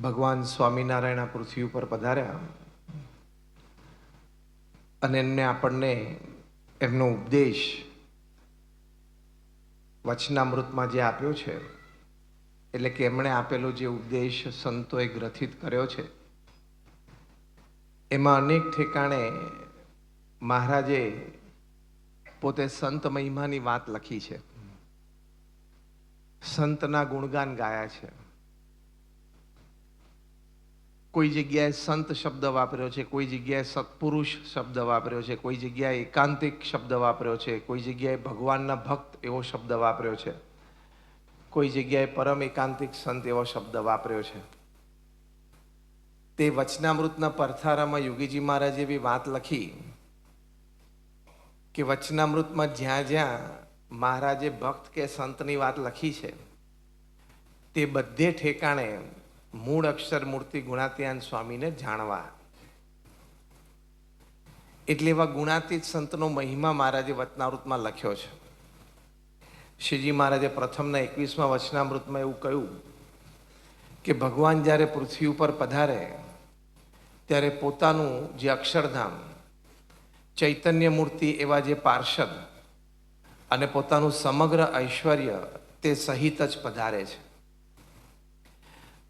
ભગવાન સ્વામિનારાયણ આ પૃથ્વી ઉપર પધાર્યા અને એમને આપણને એમનો ઉપદેશ વચનામૃતમાં જે આપ્યો છે, એટલે કે એમણે આપેલો જે ઉપદેશ સંતોએ ગ્રથિત કર્યો છે, એમાં અનેક ઠેકાણે મહારાજે પોતે સંત મહિમાની વાત લખી છે, સંતના ગુણગાન ગાયા છે. કોઈ જગ્યાએ સંત શબ્દ વાપર્યો છે, કોઈ જગ્યાએ સત્પુરુષ શબ્દ વાપર્યો છે, કોઈ જગ્યાએ એકાંતિક શબ્દ વાપર્યો છે, કોઈ જગ્યાએ ભગવાનના ભક્ત એવો શબ્દ વાપર્યો છે, કોઈ જગ્યાએ પરમ એકાંતિક સંત એવો શબ્દ વાપર્યો છે. તે વચનામૃતના પરથારામાં યોગીજી મહારાજે એવી વાત લખી કે વચનામૃતમાં જ્યાં જ્યાં મહારાજે ભક્ત કે સંતની વાત લખી છે, તે બધે ઠેકાણે મૂળ અક્ષર મૂર્તિ ગુણાતીતાન સ્વામીને જાણવા, એટલે એવા ગુણાતીત સંતનો મહિમા મહારાજે વચનામૃતમાં લખ્યો છે. શ્રીજી મહારાજે પ્રથમના 21મા વચનામૃતમાં એવું કહ્યું કે ભગવાન જ્યારે પૃથ્વી ઉપર પધારે ત્યારે પોતાનું જે અક્ષરધામ, ચૈતન્ય મૂર્તિ એવા જે પાર્ષદ અને પોતાનું સમગ્ર ઐશ્વર્ય તે સહિત જ પધારે છે.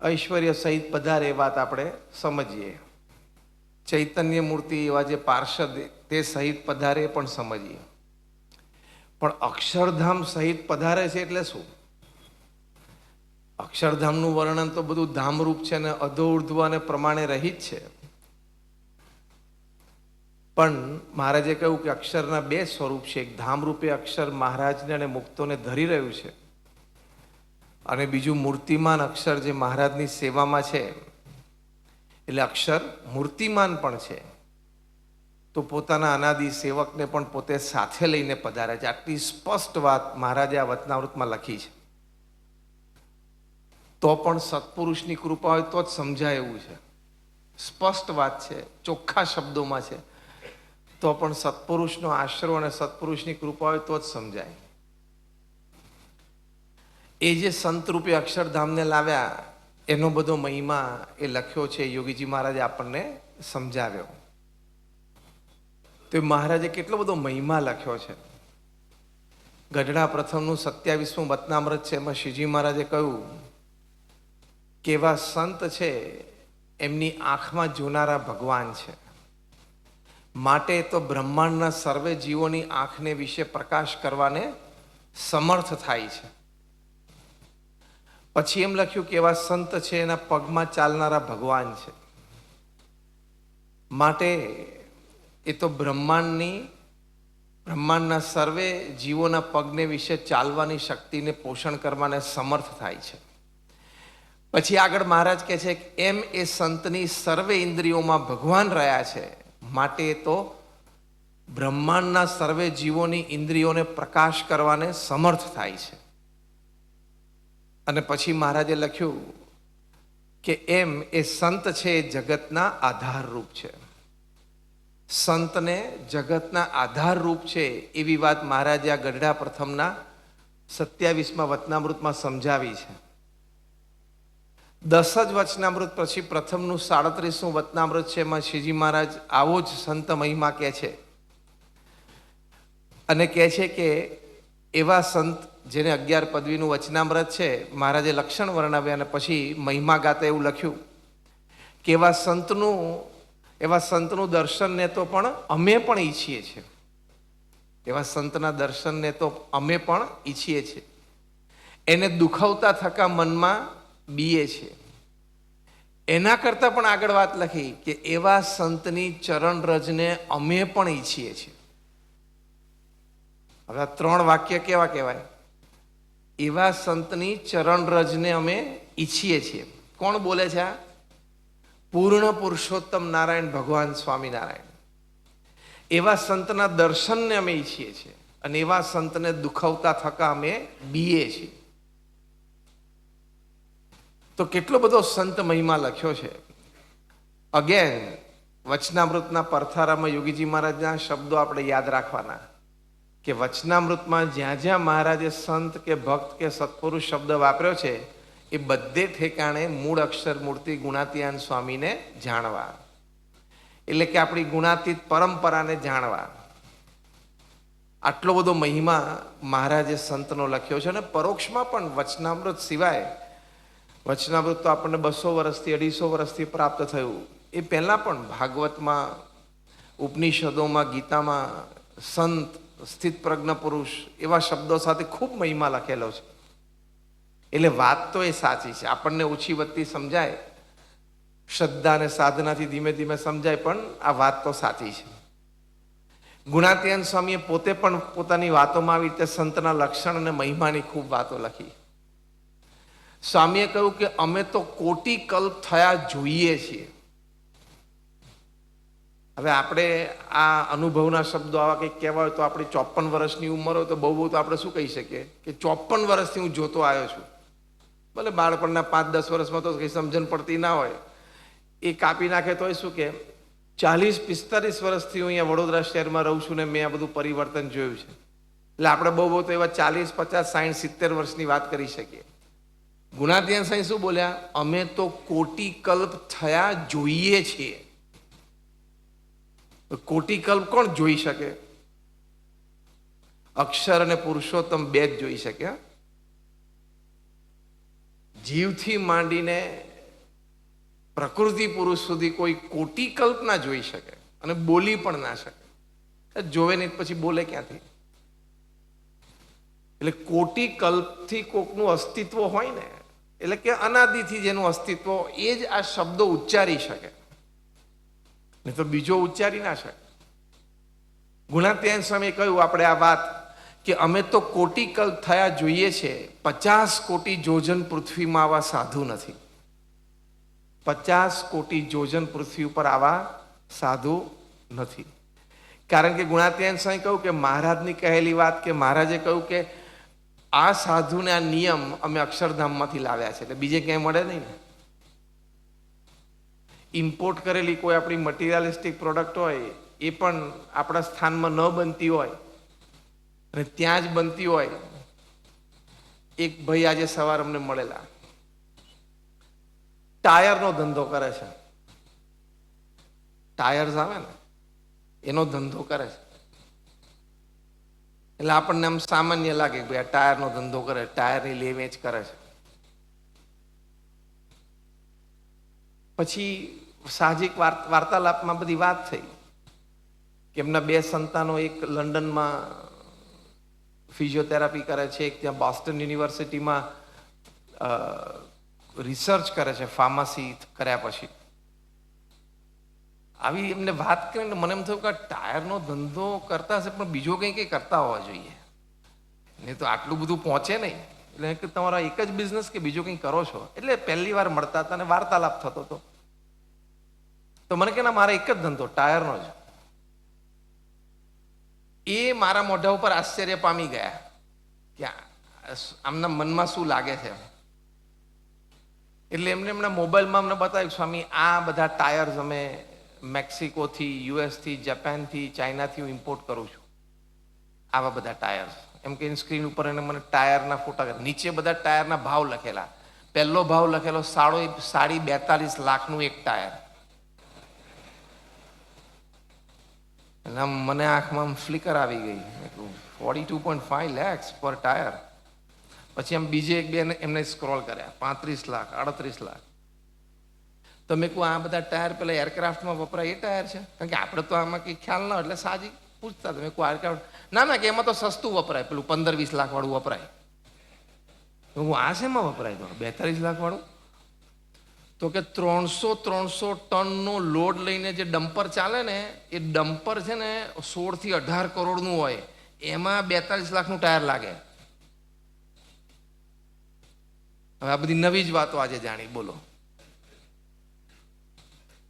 ઐશ્વર્ય સહિત પધારે એ વાત આપણે સમજીએ, ચૈતન્ય મૂર્તિ એવા જે પાર્ષદ તે સહિત પધારે પણ સમજીએ, પણ અક્ષરધામ સહિત પધારે છે એટલે શું? અક્ષરધામનું વર્ણન તો બધું ધામરૂપ છે ને અધોઉર્ધ્વ અને પ્રમાણે રહિત છે, પણ મહારાજે કહ્યું કે અક્ષરના બે સ્વરૂપ છે. એક ધામરૂપે અક્ષર મહારાજને અને મુક્તોને ધરી રહ્યું છે, અને બીજું મૂર્તિમાન અક્ષર જે મહારાજની સેવામાં છે, એટલે અક્ષર મૂર્તિમાન પણ છે, તો પોતાના અનાદિ સેવકને પણ પોતે સાથે લઈને પધારે છે. આટલી સ્પષ્ટ વાત મહારાજે આ વચનામૃતમાં લખી છે. તો પણ સત્પુરુષની કૃપા હોય તો જ સમજાય એવું છે. સ્પષ્ટ વાત છે, ચોખ્ખા શબ્દોમાં છે, તો પણ સત્પુરુષનો આશરો અને સત્પુરુષની કૃપા હોય તો જ સમજાય. એ જે સંતરૂપે અક્ષરધામને લાવ્યા એનો બધો મહિમા એ લખ્યો છે, યોગીજી મહારાજે આપણને સમજાવ્યો. તો મહારાજે કેટલો બધો મહિમા લખ્યો છે. ગઢડા પ્રથમનું 27મું વચનામૃત છે, એમાં શ્રીજી મહારાજે કહ્યું કે એવા સંત છે એમની આંખમાં જોનારા ભગવાન છે, માટે તો બ્રહ્માંડના સર્વે જીવોની આંખને વિશે પ્રકાશ કરવાને સમર્થ થાય છે. પછી એમ લખ્યું કે એવા સંત છે એના પગમાં ચાલનારા ભગવાન છે, માટે એ તો બ્રહ્માંડના સર્વે જીવોના પગને વિશે ચાલવાની શક્તિને પોષણ કરવાને સમર્થ થાય છે. પછી આગળ મહારાજ કહે છે કે એમ એ સંતની સર્વે ઇન્દ્રિયોમાં ભગવાન રહ્યા છે, માટે તો બ્રહ્માંડના સર્વે જીવોની ઇન્દ્રિયોને પ્રકાશ કરવાને સમર્થ થાય છે. અને પછી મહારાજે લખ્યું કે એમ એ સંત છે એ જગતના આધારરૂપ છે. સંતને જગતના આધારરૂપ છે એવી વાત મહારાજે આ ગઢડા પ્રથમના 27મા વચનામૃતમાં સમજાવી છે. 10 જ વચનામૃત પછી પ્રથમનું 37મું વચનામૃત છે, એમાં શ્રીજી મહારાજ આવો જ સંત મહિમા કહે છે, અને કહે છે કે એવા સંત જેને 11 પદવીનું વચનામૃત છે, મહારાજે લક્ષણ વર્ણવ્યા અને પછી મહિમા ગાતા એવું લખ્યું કે એવા સંતનું દર્શનને તો પણ અમે પણ ઈચ્છીએ છીએ. એવા સંતના દર્શનને તો અમે પણ ઈચ્છીએ છીએ. એને દુખાવતા થકા મનમાં બીએ છે. એના કરતાં પણ આગળ વાત લખી કે એવા સંતની ચરણ રજને અમે પણ ઈચ્છીએ છીએ. હવે આ 3 વાક્ય કેવા કહેવાય? એવા સંતની ચરણ રજને અમે ઈચ્છીએ છીએ. કોણ બોલે છે આ? પૂર્ણ પુરુષોત્તમ નારાયણ ભગવાન સ્વામિનારાયણ. એવા સંતના દર્શનને અમે ઈચ્છીએ છીએ, અને એવા સંતને દુખાવતા થકા અમે બીએ છીએ. તો કેટલો બધો સંત મહિમા લખ્યો છે. અગેન વચનામૃતના પરથારામાં યોગીજી મહારાજના શબ્દો આપણે યાદ રાખવાના કે વચનામૃતમાં જ્યાં જ્યાં મહારાજે સંત કે ભક્ત કે સત્પુરુષ શબ્દ વાપર્યો છે, એ બધે ઠેકાણે મૂળ અક્ષર મૂર્તિ ગુણાતીયાન સ્વામીને જાણવા, એટલે કે આપણી ગુણાતીત પરંપરાને જાણવા. આટલો બધો મહિમા મહારાજે સંતનો લખ્યો છે. અને પરોક્ષમાં પણ વચનામૃત સિવાય, વચનામૃત તો આપણને 200 વર્ષથી 250 વર્ષથી પ્રાપ્ત થયું. એ પહેલાં પણ ભાગવતમાં, ઉપનિષદોમાં, ગીતામાં સંત, સ્થિત પ્રજ્ઞ પુરુષ એવા શબ્દો સાથે ખૂબ મહિમા લખેલો છે. એટલે વાત તો એ સાચી છે. આપણને ઓછી વધતી સમજાય, શ્રદ્ધા અને સાધનાથી ધીમે ધીમે સમજાય, પણ આ વાત તો સાચી છે. ગુણાતીયન સ્વામીએ પોતે પણ પોતાની વાતોમાં આવી રીતે સંતના લક્ષણ અને મહિમાની ખૂબ વાતો લખી. સ્વામીએ કહ્યું કે અમે તો કોટી કલ્પ થયા જોઈએ છીએ. હવે આપણે આ અનુભવના શબ્દો આવા કંઈક કહેવા હોય તો આપણી 54 વર્ષની ઉંમર હોય તો બહુ તો આપણે શું કહી શકીએ કે 54 વર્ષથી હું જોતો આવ્યો છું. ભલે બાળપણના 5-10 વર્ષમાં તો કંઈ સમજણ પડતી ના હોય, એ કાપી નાખે તોય શું કે 40-45 વર્ષથી હું અહીંયા વડોદરા શહેરમાં રહું છું ને મેં આ બધું પરિવર્તન જોયું છે. એટલે આપણે બહુ તો એવા 40, 50, 60, 70 વર્ષની વાત કરી શકીએ. ગુણાતીયન સાંઈ શું બોલ્યા? અમે તો કોટી કલ્પ થયા જોઈએ છીએ. કોટી કલ્પ કોણ જોઈ શકે? અક્ષર અને પુરુષોત્તમ બે જ જોઈ શકે. જીવથી માંડીને પ્રકૃતિ પુરુષ સુધી કોઈ કોટી કલ્પ ના જોઈ શકે અને બોલી પણ ના શકે. જોવે નહીં પછી બોલે ક્યાંથી? એટલે કોટી કલ્પથી કોકનું અસ્તિત્વ હોય ને, એટલે કે અનાદિથી જેનું અસ્તિત્વ, એ જ આ શબ્દો ઉચ્ચારી શકે, નહીં તો બીજો ઉચ્ચારી ના શકે. ગુણાતીયન સ્વામીએ કહ્યું આપણે આ વાત કે અમે તો કોટી કલ્પ થયા જોઈએ છે, 50 કોટી જોજન પૃથ્વીમાં આવા સાધુ નથી. 50 કોટી જોજન પૃથ્વી ઉપર આવા સાધુ નથી. કારણ કે ગુણાતીયન સ્વામી કહ્યું કે મહારાજની કહેલી વાત, કે મહારાજે કહ્યું કે આ સાધુને આ નિયમ અમે અક્ષરધામમાંથી લાવ્યા છે, એટલે બીજે ક્યાંય મળે નહીં ને. ઇમ્પોર્ટ કરેલી કોઈ આપણી મટીરિયલિસ્ટિક પ્રોડક્ટ હોય, એ પણ આપણા સ્થાનમાં ન બનતી હોય અને ત્યાં જ બનતી હોય. એક ભાઈ આજે સવાર અમને મળેલા, ટાયરનો ધંધો કરે છે. ટાયર્સ આવે ને એનો ધંધો કરે છે. એટલે આપણને આમ સામાન્ય લાગે કે ભાઈ આ ટાયરનો ધંધો કરે, ટાયરની લે વેચ કરે છે. પછી સાહજિક વાર્તાલાપમાં બધી વાત થઈ કે એમના 2 સંતાનો, એક લંડનમાં ફિઝિયોથેરાપી કરે છે, એક ત્યાં બોસ્ટન યુનિવર્સિટીમાં રિસર્ચ કરે છે, ફાર્મસી કર્યા પછી. આવી એમને વાત કરીને મને એમ થયું કે ટાયરનો ધંધો કરતા હશે પણ બીજો કંઈ કરતા હોવા જોઈએ, નહીં તો આટલું બધું પહોંચે નહીં. એટલે કે તમારા એક જ બિઝનેસ કે બીજો કંઈ કરો છો? એટલે પહેલી વાર મળતા હતા અને વાર્તાલાપ થતો હતો. તો મને કે ના, મારા એક જ ધંધો ટાયરનો જ. એ મારા મોઢા ઉપર આશ્ચર્ય પામી ગયા કે આમના મનમાં શું લાગે છે. એટલે એમને એમના મોબાઈલમાં અમને બતાવ્યું, સ્વામી આ બધા ટાયર્સ અમે મેક્સિકોથી, યુએસથી, જાપાનથી, ચાઇનાથી હું ઇમ્પોર્ટ કરું છું, આવા બધા ટાયર્સ. એમ કે સ્ક્રીન ઉપર એને મને ટાયરના ફોટા, નીચે બધા ટાયરના ભાવ લખેલા. પહેલો ભાવ લખેલો 42 લાખનું એક ટાયર. એટલે મને આંખમાં ફ્લિકર આવી ગઈ. 42.5 lakhs પર ટાયર. પછી એમ બીજે એક બે એમને સ્ક્રોલ કર્યા, 35 લાખ, 38 લાખ. તો મેં કહું આ બધા ટાયર પેલા એરક્રાફ્ટમાં વપરાય એ ટાયર છે? કારણ કે આપણે તો આમાં કંઈ ખ્યાલ ના હોય એટલે સાજી પૂછતા હતા. મેં કહું એરક્રાફ્ટ ના, કે એમાં તો સસ્તું વપરાય, પેલું 15-20 લાખ વાળું વપરાય. હું આ શેમાં વપરાય તો 42 લાખ વાળું? તો કે 300 ટનનો લોડ લઈને જે ડમ્પર ચાલે ને, એ ડમ્પર છે ને 16 થી 18 કરોડનું હોય, એમાં 42 લાખનું ટાયર લાગે. હવે આ બધી નવી જ વાતો આજે જાણી. બોલો,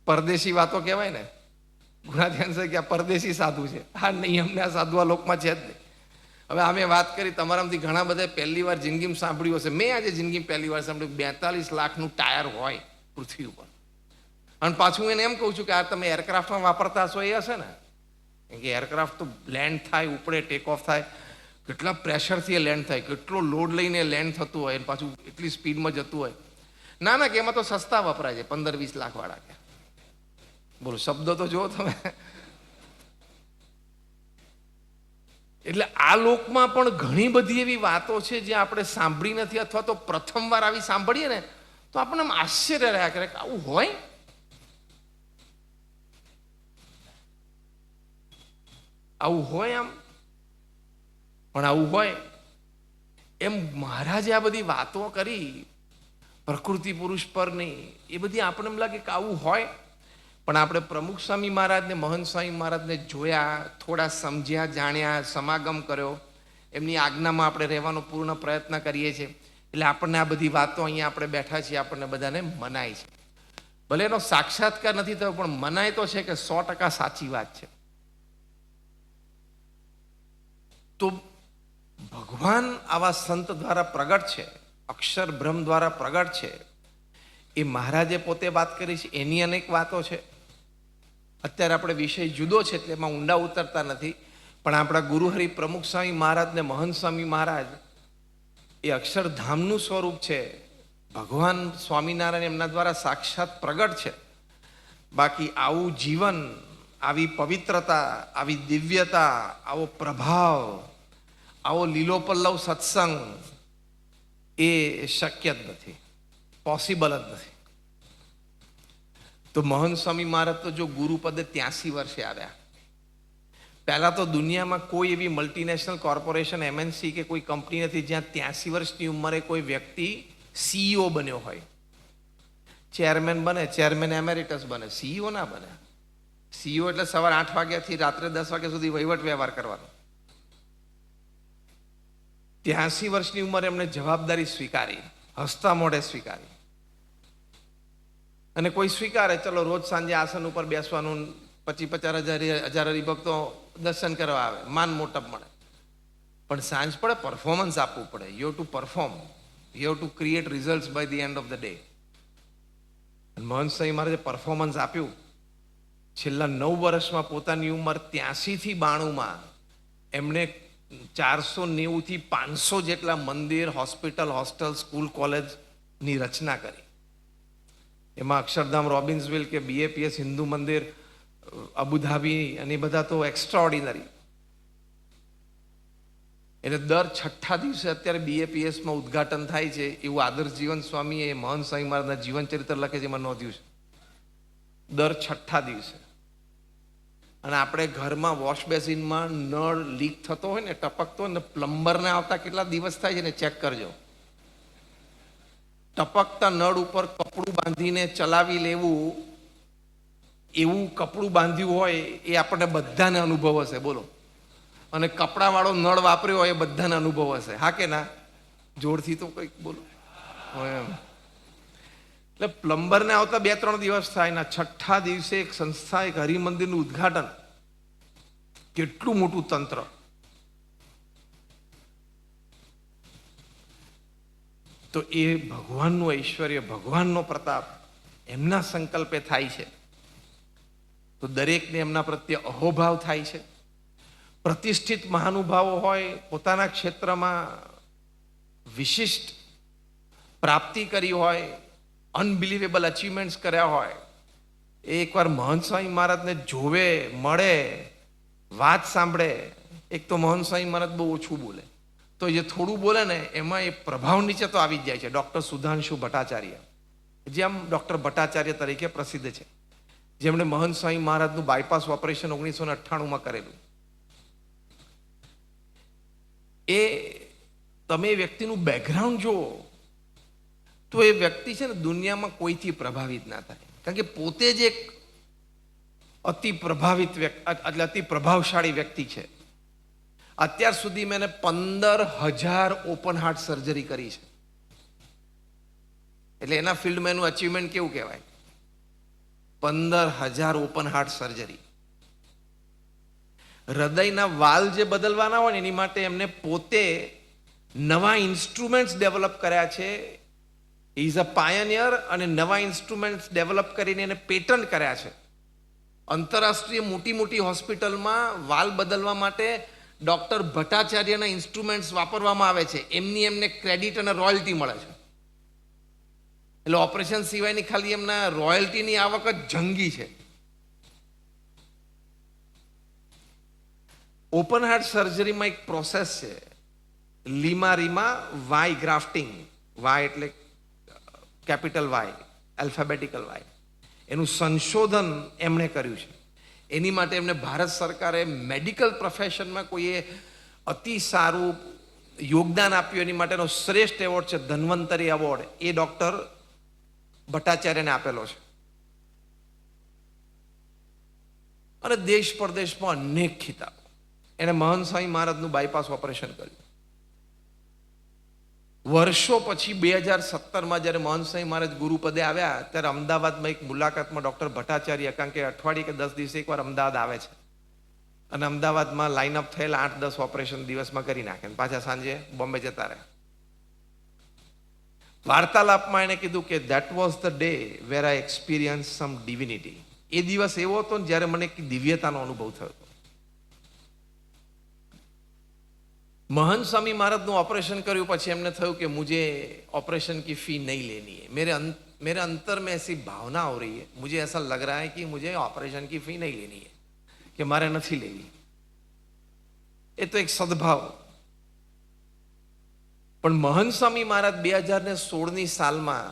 પરદેશી વાતો કહેવાય ને. ગુણાતીયન છે કે આ પરદેશી સાધુ છે. આ નહીં, અમને આ સાધુ આ લોકમાં છે જ નહીં. હવે અમે વાત કરી, તમારામાંથી ઘણા બધા પહેલી વાર જિંદગીમાં સાંભળ્યું હશે. મેં આજે જિંદગી પહેલી વાર સાંભળ્યું 42 લાખનું ટાયર હોય પૃથ્વી ઉપર. અને પાછું એને એમ કહું છું કે આ તમે એરક્રાફ્ટમાં વાપરતા હશો એ હશે ને, કે એરક્રાફ્ટ તો લેન્ડ થાય, ઉપડે, ટેક ઓફ થાય, કેટલા પ્રેશરથી એ લેન્ડ થાય, કેટલો લોડ લઈને લેન્ડ થતું હોય, પાછું એટલી સ્પીડમાં જતું હોય. ના કે એમાં તો સસ્તા વપરાય છે 15-20 લાખ વાળા કે. બોલો, શબ્દો તો જુઓ તમે. એટલે આ લોકમાં પણ ઘણી બધી એવી વાતો છે જે આપણે સાંભળી નથી, અથવા તો પ્રથમવાર આવી સાંભળીએ ને તો આપણને આમ આશ્ચર્ય રહ્યા કરે કે આવું હોય. આવું હોય આમ, પણ આવું હોય એમ મહારાજે આ બધી વાતો કરી પ્રકૃતિ પુરુષ પરની, એ બધી આપણને એમ લાગે કે આવું હોય. પણ આપણે પ્રમુખ સ્વામી મહારાજને, મહંત સ્વામી મહારાજને જોયા, થોડા સમજ્યા, જાણ્યા, સમાગમ કર્યો, એમની આજ્ઞામાં આપણે રહેવાનો પૂર્ણ પ્રયત્ન કરીએ છીએ. એટલે આપણને આ બધી વાતો અહીંયા આપણે બેઠા છીએ આપણને બધાને મનાય છે. ભલે એનો સાક્ષાત્કાર નથી થયો પણ મનાય તો છે કે 100% સાચી વાત છે. તો ભગવાન આવા સંત દ્વારા પ્રગટ છે, અક્ષર બ્રહ્મ દ્વારા પ્રગટ છે. એ મહારાજે પોતે વાત કરી છે, એની અનેક વાતો છે. અત્યારે આપણે વિષય જુદો છે એટલે એમાં ઊંડા ઉતરતા નથી. પણ આપણા ગુરુહરિ પ્રમુખ સ્વામી મહારાજ ને મહંત સ્વામી મહારાજ એ અક્ષરધામનું સ્વરૂપ છે. ભગવાન સ્વામિનારાયણ એમના દ્વારા સાક્ષાત પ્રગટ છે. બાકી આવું જીવન, આવી પવિત્રતા, આવી દિવ્યતા, આવો પ્રભાવ, આવો લીલો પલ્લવ સત્સંગ એ શક્ય જ નથી, પોસિબલ જ નથી. તો મહંત સ્વામી મહારાજ તો જો ગુરુપદે 83 વર્ષે આવ્યા. પહેલા તો દુનિયામાં કોઈ એવી મલ્ટીનેશનલ કોર્પોરેશન, MNC કે કોઈ કંપની નથી જ્યાં 83 વર્ષની ઉંમરે કોઈ વ્યક્તિ CEO બન્યો હોય. ચેરમેન બને, ચેરમેન એમેરિટસ બને, CEO ના બને. CEO એટલે સવારે 8 વાગ્યાથી રાત્રે 10 વાગ્યા સુધી વહીવટ વ્યવહાર કરવાનો. 83 વર્ષની ઉંમરે એમને જવાબદારી સ્વીકારી, હસતા મોઢે સ્વીકારી. અને કોઈ સ્વીકારે, ચલો રોજ સાંજે આસન ઉપર બેસવાનું, 25,000 હરિભક્તો દર્શન કરવા આવે, માન મોટપ મળે. પણ સાંજ પડે પરફોર્મન્સ આપવું પડે. You have to perform, you have to create results by the end of the day. Mahant Swami મહારાજે પરફોર્મન્સ આપ્યું. છેલ્લા 9 વર્ષમાં પોતાની ઉંમર 83 થી 92માં એમણે 490 થી 500 જેટલા મંદિર, હોસ્પિટલ, હોસ્ટેલ, સ્કૂલ, કોલેજની રચના કરી. એમાં અક્ષરધામ, રોબિન્સવિલ કે BAPS હિન્દુ મંદિર, અબુધાબી અને બધા તો એક્સ્ટ્રાઓર્ડિનરી. એટલે દર 6ઠ્ઠા દિવસે અત્યારે BAPSમાં ઉદ્ઘાટન થાય છે. એવું આદર્શ જીવન સ્વામીએ મહંત સ્વામી મહારાજના જીવન ચરિત્ર લખે છે, એમાં નોંધ્યું છે. દર 6ઠ્ઠા દિવસે. અને આપણે ઘરમાં વોશ બેસિનમાં નળ લીક થતો હોય ને, ટપકતો હોય ને, પ્લમ્બરને આવતા કેટલા દિવસ થાય છે ને ચેક કરજો. ટપકતા નળ ઉપર કપડું બાંધીને ચલાવી લેવું, એવું કપડું બાંધ્યું હોય એ આપણને બધાને અનુભવ હશે. બોલો. અને કપડાવાળો નળ વાપર્યો હોય એ બધાને અનુભવ હશે. હા કે ના? જોરથી તો કંઈક બોલો. એટલે પ્લમ્બરને આવતા 2-3 દિવસ થાય ને 6ઠ્ઠા દિવસે એક સંસ્થા, એક હરિમંદિરનું ઉદ્ઘાટન. કેટલું મોટું તંત્ર. તો એ ભગવાનનું ઐશ્વર્ય, ભગવાનનો પ્રતાપ એમના સંકલ્પે થાય છે. તો દરેકને એમના પ્રત્યે અહોભાવ થાય છે. પ્રતિષ્ઠિત મહાનુભાવો હોય, પોતાના ક્ષેત્રમાં વિશિષ્ટ પ્રાપ્તિ કરી હોય, અનબિલિવેબલ અચીવમેન્ટ્સ કર્યા હોય, એ એકવાર મહંત સ્વામી મહારાજને જોવે, મળે, વાત સાંભળે. એક તો મહંત સ્વામી મહારાજ બહુ ઓછું બોલે, તો જે થોડું બોલે ને એમાં એ પ્રભાવ નીચે તો આવી જ જાય છે. ડૉક્ટર સુધાંશુ ભટ્ટાચાર્ય, જે આમ ડૉક્ટર ભટ્ટાચાર્ય તરીકે પ્રસિદ્ધ છે, જેમણે મહંત સ્વામી મહારાજનું બાયપાસ ઓપરેશન 1998માં કરેલું. એ તમે એ વ્યક્તિનું બેકગ્રાઉન્ડ જુઓ તો એ વ્યક્તિ છે ને દુનિયામાં કોઈથી પ્રભાવિત ના થાય. કારણ કે પોતે જ એક અતિ પ્રભાવિત વ્યક્તિ, એટલે અતિ પ્રભાવશાળી વ્યક્તિ છે. અત્યાર સુધી મેં 15,000 ઓપન હાર્ટ સર્જરી કરી છે. એટલે એના ફિલ્ડમાં એનું અચીવમેન્ટ કેવું કહેવાય? 15,000 ઓપન હાર્ટ સર્જરી. હૃદયના વાલ જે બદલવાના હોય ને એની માટે એમને પોતે નવા ઇન્સ્ટ્રુમેન્ટ્સ ડેવલપ કર્યા છે. Is a pioneer. અને નવા ઇન્સ્ટ્રુમેન્ટ્સ ડેવલપ કરીને એને પેટન્ટ કર્યા છે. આંતરરાષ્ટ્રીય મોટી મોટી હોસ્પિટલમાં વાલ બદલવા માટે ડૉક્ટર ભટ્ટાચાર્યના ઇન્સ્ટ્રુમેન્ટ્સ વાપરવામાં આવે છે, એમને ક્રેડિટ અને રોયલ્ટી મળે છે. એટલે ઓપરેશન સિવાયની ખાલી એમના રોયલ્ટીની આવક જ જંગી છે. ઓપન હાર્ટ સર્જરીમાં એક પ્રોસેસ છે, લીમા વાય ગ્રાફ્ટિંગ. વાય એટલે કેપિટલ વાય, આલ્ફાબેટિકલ વાય. એનું સંશોધન એમણે કર્યું છે. એની માટે એમને ભારત સરકારે મેડિકલ પ્રોફેશનમાં કોઈએ અતિ સારું યોગદાન આપ્યું એની માટેનો શ્રેષ્ઠ એવોર્ડ છે ધન્વંતરી એવોર્ડ. એ ડૉક્ટર ભટ્ટાચાર્યને આપેલો છે. અને દેશ પરદેશમાં અનેક ખિતાબો. એણે મહંત સ્વામી મહારાજનું બાયપાસ ઓપરેશન કર્યું. વર્ષો પછી 2017માં જ્યારે મહંત સ્વામી મહારાજ ગુરુપદે આવ્યા ત્યારે અમદાવાદમાં એક મુલાકાતમાં ડૉક્ટર ભટ્ટાચાર્ય, કારણ કે અઠવાડિયે કે 10 દિવસે એકવાર અમદાવાદ આવે છે, અને અમદાવાદમાં લાઇનઅપ થયેલા 8-10 ઓપરેશન દિવસમાં કરી નાખે, પાછા સાંજે બોમ્બે જતા રહે. વાર્તાલાપમાં એણે કીધું કે that was the day where I experience some divinity. એ દિવસ એવો હતો ને જ્યારે મને દિવ્યતાનો અનુભવ થયો હતો. महंत स्वामी महाराज નું ऑपरेशन કર્યું પછી એમને થયું કે मुझे ऑपरेशन की फी नहीं लेनी है. मेरे अंतर में ऐसी भावना हो रही है, मुझे ऐसा लग रहा है कि मुझे ऑपरेशन की फी नहीं लेनी है, कि मारे નથી લેવી. એ તો એક સદભાવ. પણ महंत स्वामी महाराज 2016ની સાલમાં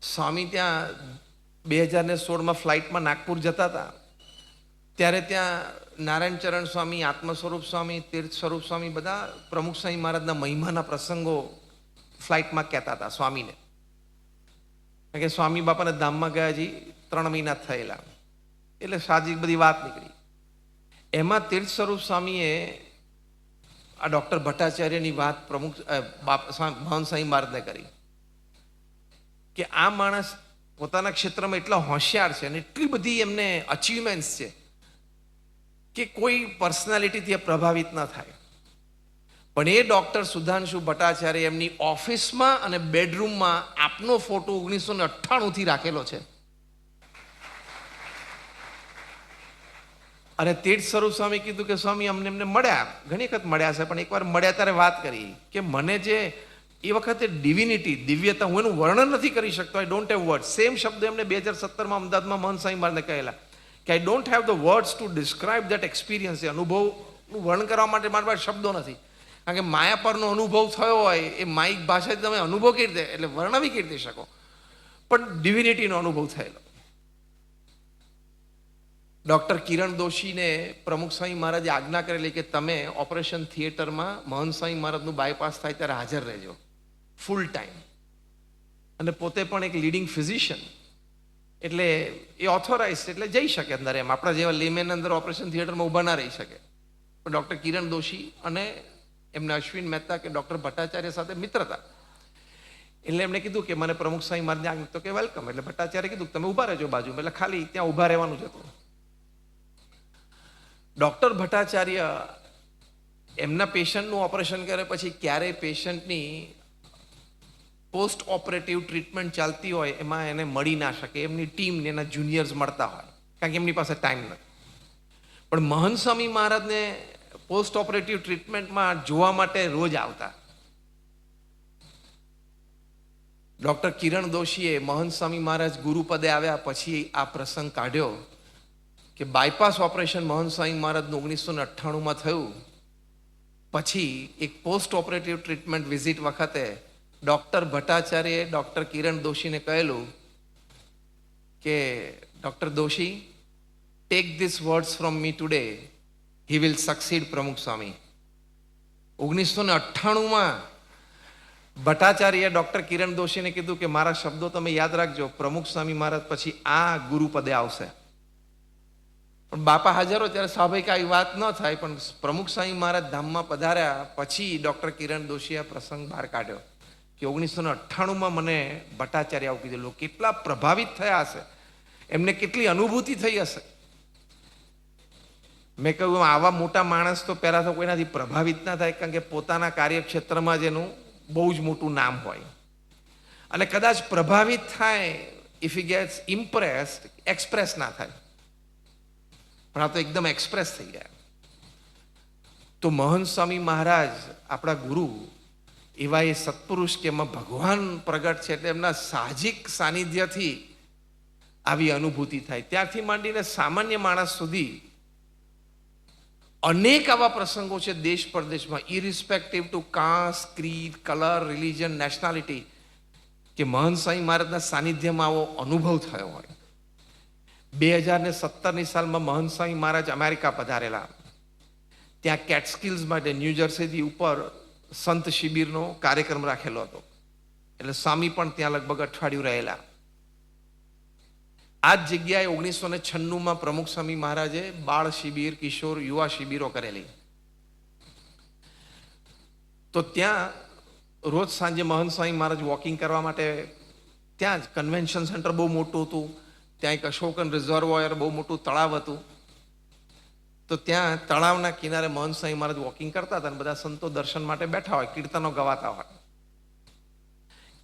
સ્વામી ત્યાં 2016માં ફ્લાઇટમાં નાગપુર જતા હતા ત્યારે ત્યાં નારાયણ ચરણ સ્વામી, આત્મસ્વરૂપ સ્વામી, તીર્થ સ્વરૂપ સ્વામી બધા પ્રમુખ સ્વામી મહારાજના મહિમાના પ્રસંગો ફ્લાઇટમાં કહેતા હતા સ્વામીને. કારણ કે સ્વામી બાપાને ધામમાં ગયા હજી 3 મહિના થયેલા, એટલે સાજી બધી વાત નીકળી. એમાં તીર્થ સ્વરૂપ સ્વામીએ આ ડૉક્ટર ભટ્ટાચાર્યની વાત પ્રમુખ મહંત સ્વામી મહારાજને કરી કે આ માણસ પોતાના ક્ષેત્રમાં એટલા હોશિયાર છે અને એટલી બધી એમને અચીવમેન્ટ્સ છે કે કોઈ પર્સનાલિટીથી પ્રભાવિત ન થાય. પણ એ ડૉક્ટર સુધાંશુ ભટ્ટાચાર્ય એમની ઓફિસમાં અને બેડરૂમમાં આપનો ફોટો 1998થી રાખેલો છે. અને તીર્થ સ્વરૂપ સ્વામી કીધું કે સ્વામી એમને મળ્યા, ઘણી વખત મળ્યા છે, પણ એકવાર મળ્યા ત્યારે વાત કરી કે મને જે એ વખતે ડિવિનિટી, દિવ્યતા, હું એનું વર્ણન નથી કરી શકતો. I don't have word. Same શબ્દ એમને 2017માં અમદાવાદમાં મહંત સ્વામી મહારાજને કહેલા કે I don't have the words to describe that experience. એ અનુભવનું વર્ણન કરવા માટે મારી પાસે શબ્દો નથી. કારણ કે માયા પરનો અનુભવ થયો હોય એ માઇક ભાષાથી તમે અનુભવ કરી દે એટલે વર્ણવી કરી દઈ શકો, પણ ડિવિનિટીનો અનુભવ થયેલો. ડૉક્ટર કિરણ દોશીને પ્રમુખ સ્વામી મહારાજે આજ્ઞા કરેલી કે તમે ઓપરેશન થિયેટરમાં મહંત સ્વામી મહારાજનું બાયપાસ થાય ત્યારે હાજર રહેજો ફૂલ ટાઈમ. અને પોતે પણ એક લીડિંગ ફિઝિશિયન એટલે એ ઓથોરાઇઝ એટલે જઈ શકે અંદર. એમ આપણા જેવા લેમેન અંદર ઓપરેશન થિયેટરમાં ઊભા ના રહી શકે. પણ ડૉક્ટર કિરણ દોશી અને એમને અશ્વિન મહેતા કે ડૉક્ટર ભટ્ટાચાર્ય સાથે મિત્રતા, એટલે એમણે કીધું કે મને પ્રમુખ સ્વામી મહારાજને આજ્ઞા, તો કે વેલકમ. એટલે ભટ્ટાચાર્ય કીધું તમે ઊભા રહેજો બાજુમાં, એટલે ખાલી ત્યાં ઊભા રહેવાનું જ હતું. ડૉક્ટર ભટ્ટાચાર્ય એમના પેશન્ટનું ઓપરેશન કરે પછી ક્યારેય પેશન્ટની પોસ્ટ ઓપરેટિવ ટ્રીટમેન્ટ ચાલતી હોય એમાં એને મળી ના શકે. એમની ટીમને એના જુનિયર્સ મળતા હોય કારણ કે એમની પાસે ટાઈમ નથી. પણ મહંત સ્વામી મહારાજને પોસ્ટ ઓપરેટિવ ટ્રીટમેન્ટમાં જોવા માટે રોજ આવતા. ડૉક્ટર કિરણ દોશીએ મહંત સ્વામી મહારાજ ગુરુપદે આવ્યા પછી આ પ્રસંગ કાઢ્યો કે બાયપાસ ઓપરેશન મહંત સ્વામી મહારાજનું 1998માં થયું. પછી એક પોસ્ટ ઓપરેટિવ ટ્રીટમેન્ટ વિઝિટ વખતે ડૉક્ટર ભટ્ટાચાર્યએ ડૉક્ટર કિરણ દોશીને કહેલું કે doctor Doshi, take this words from me today, he will succeed પ્રમુખ સ્વામી. 1998માં ભટ્ટાચાર્યએ ડૉક્ટર કિરણ દોશીને કીધું કે મારા શબ્દો તમે યાદ રાખજો, પ્રમુખ સ્વામી મહારાજ પછી આ ગુરુપદે આવશે. પણ બાપા હાજર હોય ત્યારે સ્વાભાવિક આવી વાત ન થાય. પણ પ્રમુખ સ્વામી મહારાજ ધામમાં પધાર્યા પછી ડૉક્ટર કિરણ દોશીએ પ્રસંગ બહાર કાઢ્યો કે 1998માં મને ભટ્ટાચાર્ય આવું કીધેલું. કેટલા પ્રભાવિત થયા હશે, એમને કેટલી અનુભૂતિ થઈ હશે. મેં કહ્યું આવા મોટા માણસ તો પહેલાં તો કોઈનાથી પ્રભાવિત ના થાય, કારણ કે પોતાના કાર્યક્ષેત્રમાં જ એનું બહુ જ મોટું નામ હોય. અને કદાચ પ્રભાવિત થાય, if he gates impressed, express ના થાય. પણ આ તો એકદમ એક્સપ્રેસ થઈ ગયા. તો મહંત સ્વામી મહારાજ આપણા ગુરુ એવા એ સત્પુરુષ કે એમાં ભગવાન પ્રગટ છે, એટલે એમના સાહજિક સાનિધ્યથી આવી અનુભૂતિ થાય. ત્યારથી માંડીને સામાન્ય માણસ સુધી અનેક આવા પ્રસંગો છે દેશ પરદેશમાં, irrespective to caste, creed, colour, religion, nationality, કે મહંત સ્વામી મહારાજના સાનિધ્યમાં આવો અનુભવ થયો હોય. 2017ની સાલમાં મહંત સ્વામી મહારાજ અમેરિકા પધારેલા. ત્યાં કેટસ્કિલ્સ માટે ન્યૂજર્સીથી ઉપર સંત શિબિરનો કાર્યક્રમ રાખેલો હતો, એટલે સ્વામી પણ ત્યાં લગભગ અઠવાડિયું રહેલા. આ જ જગ્યાએ 1996માં પ્રમુખ સ્વામી મહારાજે બાળ શિબિર, કિશોર, યુવા શિબિરો કરેલી. તો ત્યાં રોજ સાંજે મહંત સ્વામી મહારાજ વોકિંગ કરવા માટે, ત્યાં જ કન્વેન્શન સેન્ટર બહુ મોટું હતું, ત્યાં એક અશોકન રિઝર્વોયર બહુ મોટું તળાવ હતું. તો ત્યાં તળાવના કિનારે મહંત સ્વામી મહારાજ વોકિંગ કરતા હતા અને બધા સંતો દર્શન માટે બેઠા હોય, કીર્તનો ગવાતા હોય.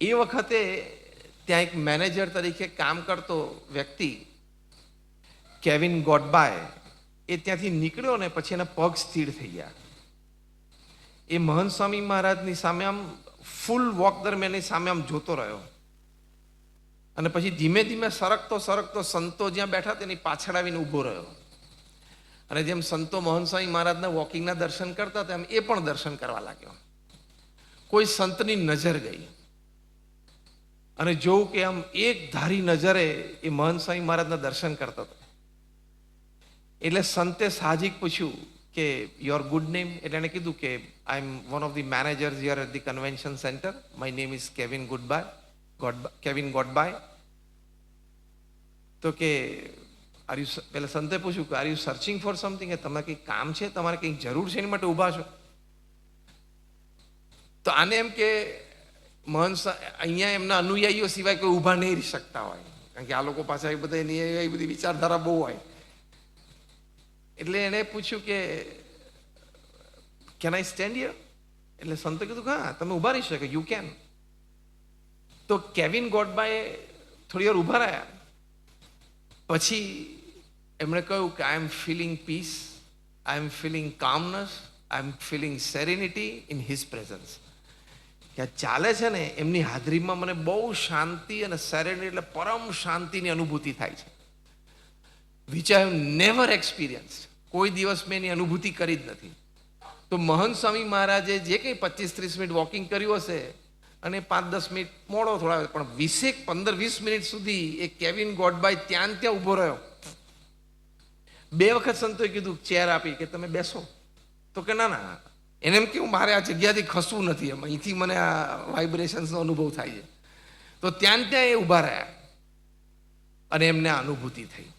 એ વખતે ત્યાં એક મેનેજર તરીકે કામ કરતો વ્યક્તિ કેવિન ગોડબાય એ ત્યાંથી નીકળ્યો ને પછી એના પગ સ્થિર થઈ ગયા. એ મહંત સ્વામી મહારાજની સામે આમ ફૂલ વોક દરમિયાન સામે આમ જોતો રહ્યો અને પછી ધીમે ધીમે સરકતો સરકતો સંતો જ્યાં બેઠા તેની પાછળ આવીને ઊભો રહ્યો. અને જેમ સંતો મહંત સ્વામી મહારાજના વોકિંગના દર્શન કરતા તેમ એ પણ દર્શન કરવા લાગ્યો. કોઈ સંતની નજર ગઈ અને જોઉં કે આમ એક ધારી નજરે એ મહંત સ્વામી મહારાજના દર્શન કરતો હતો. એટલે સંતે સાહજિક પૂછ્યું કે યોર ગુડ નેમ? એટલે એને કીધું કે I am one of the managers here at the convention centre, my name is Kevin Godby. તો કે પેલા સંતે પૂછ્યું કે are you searching for something, કે તમને કંઈક કામ છે, તમારે કંઈક જરૂર છે, એની માટે ઊભા છો? તો આને એમ કે મહંત અહીંયા એમના અનુયાયીઓ સિવાય કોઈ ઊભા નહીં રહી શકતા હોય, કારણ કે આ લોકો પાસે એ બધા એ બધી વિચારધારા બહુ હોય. એટલે એણે પૂછ્યું કે કેન આઈ સ્ટેન્ડ હિયર? એટલે સંતે કીધું હા, તમે ઊભા રહી શકો, યુ કેન. તો કેવિન ગોડબાએ થોડી વાર ઊભા રહ્યા. પછી એમણે કહ્યું કે I am feeling peace, I am feeling calmness, I am feeling serenity in his presence. કે આ ચાલે છે ને એમની હાજરીમાં મને બહુ શાંતિ અને સેરેનિટી એટલે પરમ શાંતિની અનુભૂતિ થાય છે, which I have never experience. કોઈ દિવસ મેં એની અનુભૂતિ કરી જ નથી. તો મહંત સ્વામી મહારાજે જે કંઈ 25-30 મિનિટ વોકિંગ કર્યું હશે અને 5-10 મિનિટ મોડો થોડા, પણ 15-20 મિનિટ સુધી એ કેવિન ગોડબાય ત્યાં ઊભો રહ્યો. 2 વખત સંતોએ કીધું, ચેર આપી કે તમે બેસો. તો કે ના ના, એને એમ કેવું મારે આ જગ્યાથી ખસવું નથી, એમ અહીંથી મને આ વાઇબ્રેશન્સનો અનુભવ થાય છે. તો ત્યાં એ ઊભા રહ્યા અને એમને અનુભૂતિ થઈ.